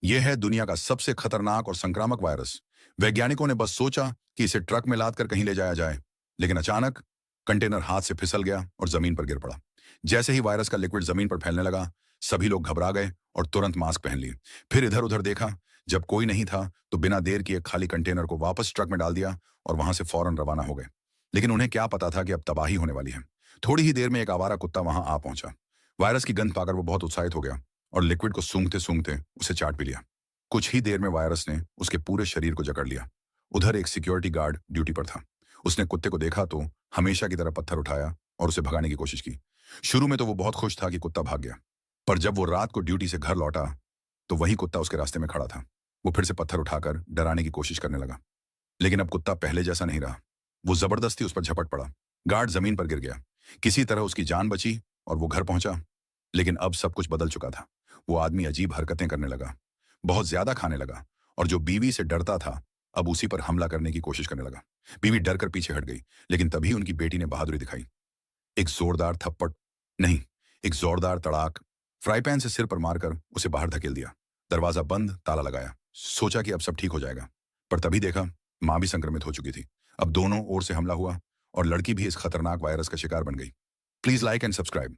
यह है दुनिया का सबसे खतरनाक और संक्रामक वायरस। वैज्ञानिकों ने बस सोचा कि इसे ट्रक में लाद कर कहीं ले जाया जाए, लेकिन अचानक कंटेनर हाथ से फिसल गया और जमीन पर गिर पड़ा। जैसे ही वायरस का लिक्विड जमीन पर फैलने लगा, सभी लोग घबरा गए और तुरंत मास्क पहन लिए। फिर इधर उधर देखा, जब कोई नहीं था तो बिना देर किए खाली कंटेनर को वापस ट्रक में डाल दिया और वहां से फौरन रवाना हो गए। लेकिन उन्हें क्या पता था कि अब तबाही होने वाली है। थोड़ी ही देर में एक आवारा कुत्ता वहां आ पहुंचा। वायरस की गंध पाकर वो बहुत उत्साहित हो गया और लिक्विड को सूंघते सूंघते उसे चाट भी लिया। कुछ ही देर में वायरस ने उसके पूरे शरीर को जकड़ लिया। उधर एक सिक्योरिटी गार्ड ड्यूटी पर था। उसने कुत्ते को देखा तो हमेशा की तरह पत्थर उठाया और उसे भगाने की कोशिश की। शुरू में तो वो बहुत खुश था कि कुत्ता भाग गया, पर जब वो रात को ड्यूटी से घर लौटा तो वही कुत्ता उसके रास्ते में खड़ा था। वो फिर से पत्थर उठाकर डराने की कोशिश करने लगा, लेकिन अब कुत्ता पहले जैसा नहीं रहा। वो जबरदस्ती उस पर झपट पड़ा। गार्ड जमीन पर गिर गया। किसी तरह उसकी जान बची और वो घर पहुंचा। लेकिन अब सब कुछ बदल चुका था। वो आदमी अजीब हरकतें करने लगा, बहुत ज्यादा खाने लगा और जो बीवी से डरता था अब उसी पर हमला करने की कोशिश करने लगा। बीवी डर कर पीछे हट गई, लेकिन तभी उनकी बेटी ने बहादुरी दिखाई। एक जोरदार थप्पड़ नहीं, एक जोरदार तड़ाक फ्राई पैन से सिर पर मारकर उसे बाहर धकेल दिया। दरवाजा बंद, ताला लगाया। सोचा कि अब सब ठीक हो जाएगा, पर तभी देखा मां भी संक्रमित हो चुकी थी। अब दोनों ओर से हमला हुआ और लड़की भी इस खतरनाक वायरस का शिकार बन गई। Please like and subscribe.